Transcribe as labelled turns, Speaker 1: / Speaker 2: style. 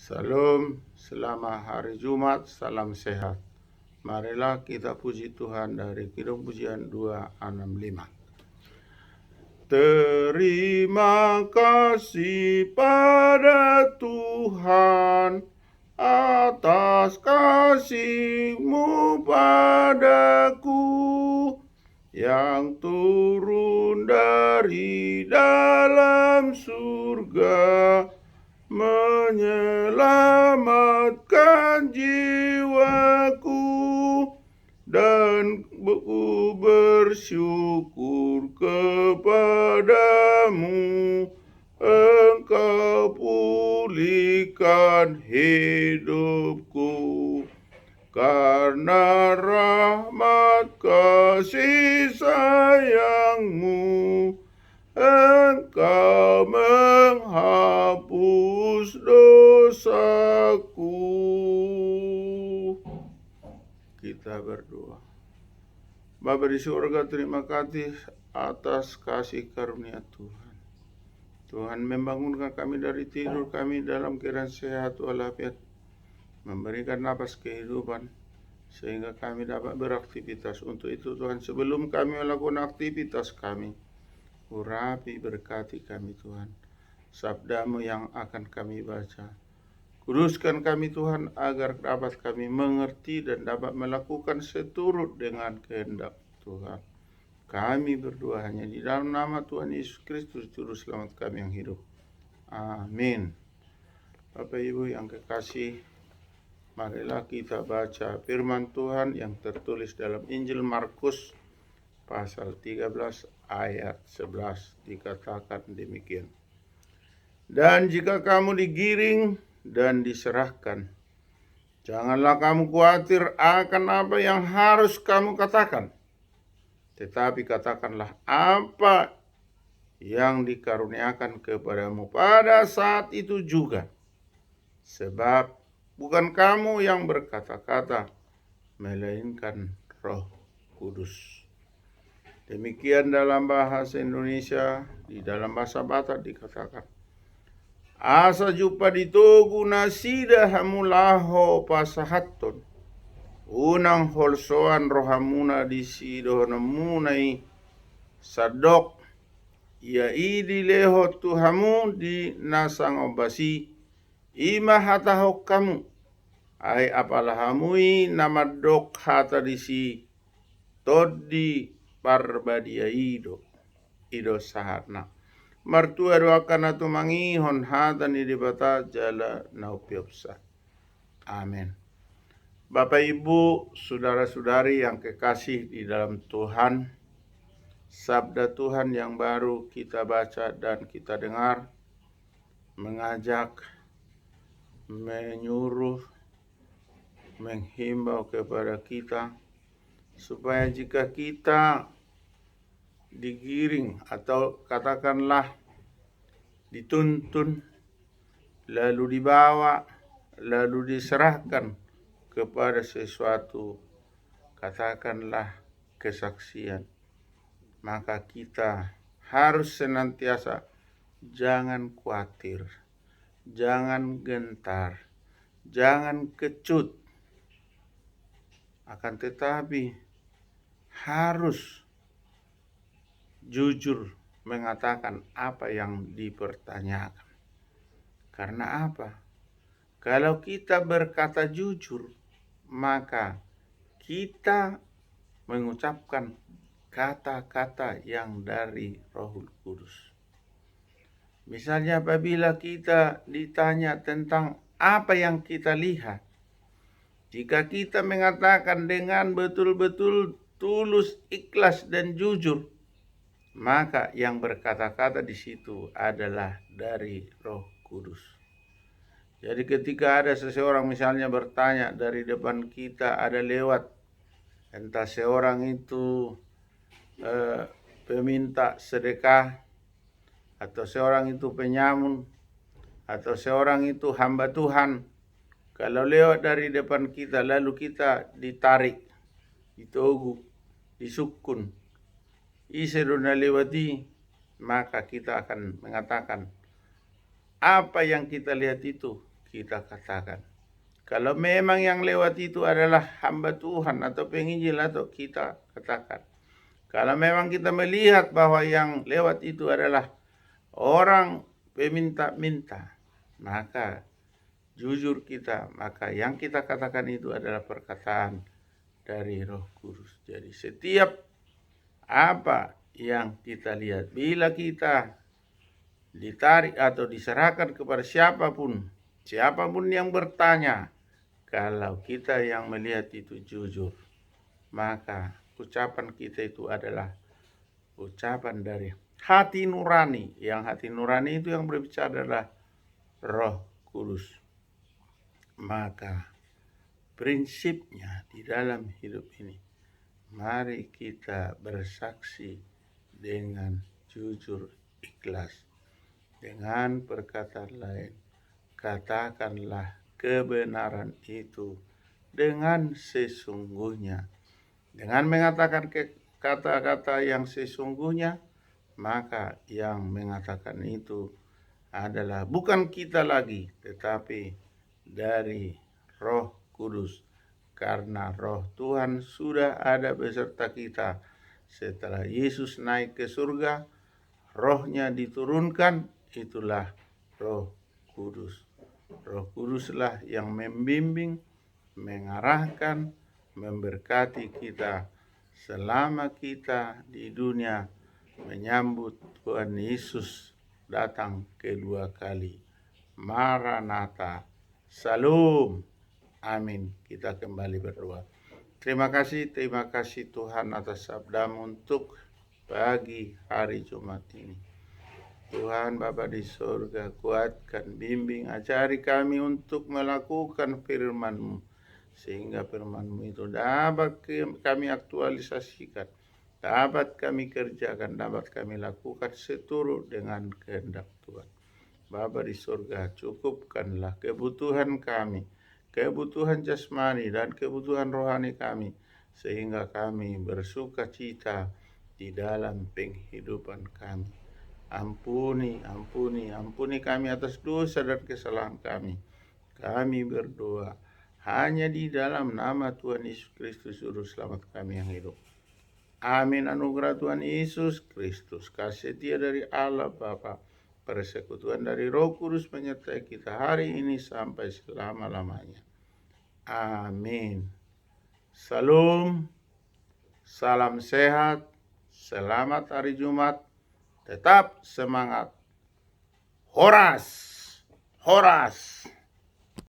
Speaker 1: Salam, selamat hari Jumat, salam sehat. Marilah kita puji Tuhan dari Kidung Pujian 265. Terima kasih pada Tuhan atas kasih-Mu padaku yang turun dari dalam surga, menyelamatkan jiwaku, dan ku bersyukur kepadamu. Engkau pulihkan hidupku, karena rahmat kasih sayang-Mu. Engkau menghapus dosaku. Kita berdoa. Bapa di surga, terima kasih atas kasih karunia Tuhan. Tuhan membangunkan kami dari tidur kami dalam keadaan sehat walafiat, memberikan napas kehidupan sehingga kami dapat beraktivitas. Untuk itu Tuhan, sebelum kami melakukan aktivitas kami, urapi berkati kami Tuhan, sabda-Mu yang akan kami baca. Kuduskan kami Tuhan agar dapat kami mengerti dan dapat melakukan seturut dengan kehendak Tuhan. Kami berdoa hanya di dalam nama Tuhan Yesus Kristus, Juru Selamat kami yang hidup. Amin. Bapak Ibu yang kekasih, marilah kita baca firman Tuhan yang tertulis dalam Injil Markus pasal 13 ayat 11, dikatakan demikian. Dan jika kamu digiring dan diserahkan, janganlah kamu khawatir akan apa yang harus kamu katakan, tetapi katakanlah apa yang dikaruniakan kepadamu pada saat itu juga. Sebab bukan kamu yang berkata-kata, melainkan Roh Kudus. Demikian dalam bahasa Indonesia. Di dalam bahasa Batak dikatakan, asa jupa ditogu nasida hamulaho pasahaton, unang holsoan rohamuna disido namunai sadok, ia idi leho tuhamu di nasang obasi, ima hatahok kamu, ay apalahamui namadok hata disi, todi parbadia ido sahatna. Martua doakan atau mangihon hatan di bata jala naupiopsa. Amin. Bapak Ibu, saudara-saudari yang kekasih di dalam Tuhan, sabda Tuhan yang baru kita baca dan kita dengar mengajak, menyuruh, menghimbau kepada kita supaya jika kita digiring atau katakanlah dituntun, lalu dibawa, lalu diserahkan kepada sesuatu, katakanlah kesaksian, maka kita harus senantiasa jangan khawatir, jangan gentar, jangan kecut, akan tetapi harus jujur mengatakan apa yang dipertanyakan. Karena apa? Kalau kita berkata jujur, maka kita mengucapkan kata-kata yang dari Roh Kudus. Misalnya apabila kita ditanya tentang apa yang kita lihat, jika kita mengatakan dengan betul-betul tulus, ikhlas, dan jujur, maka yang berkata-kata di situ adalah dari Roh Kudus. Jadi ketika ada seseorang misalnya bertanya dari depan kita, ada lewat, entah seorang itu peminta sedekah, atau seorang itu penyamun, atau seorang itu hamba Tuhan, kalau lewat dari depan kita lalu kita ditarik, ditogu, disukun, isedona lewati, maka kita akan mengatakan apa yang kita lihat itu kita katakan. Kalau memang yang lewat itu adalah hamba Tuhan atau penginjil, atau kita katakan. Kalau memang kita melihat bahwa yang lewat itu adalah orang peminta-minta, maka jujur kita, maka yang kita katakan itu adalah perkataan dari Roh Kudus. Jadi setiap apa yang kita lihat, bila kita ditarik atau diserahkan kepada siapapun yang bertanya, kalau kita yang melihat itu jujur, maka ucapan kita itu adalah ucapan dari hati nurani. Yang hati nurani itu yang berbicara adalah Roh Kudus. Maka prinsipnya di dalam hidup ini, mari kita bersaksi dengan jujur, ikhlas. Dengan perkataan lain, katakanlah kebenaran itu dengan sesungguhnya. Dengan mengatakan kata-kata yang sesungguhnya, maka yang mengatakan itu adalah bukan kita lagi, tetapi dari Roh Kudus. Karena Roh Tuhan sudah ada beserta kita. Setelah Yesus naik ke surga, Roh-Nya diturunkan, itulah Roh Kudus. Roh Kuduslah yang membimbing, mengarahkan, memberkati kita selama kita di dunia menyambut Tuhan Yesus datang kedua kali. Maranatha. Salam. Amin. Kita kembali berdoa. Terima kasih Tuhan atas sabdamu untuk pagi hari Jumat ini. Tuhan Bapa di surga, kuatkan, bimbing, ajari kami untuk melakukan firman-Mu, sehingga firman-Mu itu dapat kami aktualisasikan, dapat kami kerjakan, dapat kami lakukan seturut dengan kehendak Tuhan. Bapa di surga, cukupkanlah kebutuhan kami, kebutuhan jasmani dan kebutuhan rohani kami, sehingga kami bersuka cita di dalam penghidupan kami. Ampuni kami atas dosa dan kesalahan kami. Kami berdoa hanya di dalam nama Tuhan Yesus Kristus, Juru Selamat kami yang hidup. Amin. Anugerah Tuhan Yesus Kristus, kasih setia dari Allah Bapa, persekutuan dari Roh Kudus menyertai kita hari ini sampai selama-lamanya. Amin. Salam, salam sehat, selamat hari Jumat. Tetap semangat. Horas, horas.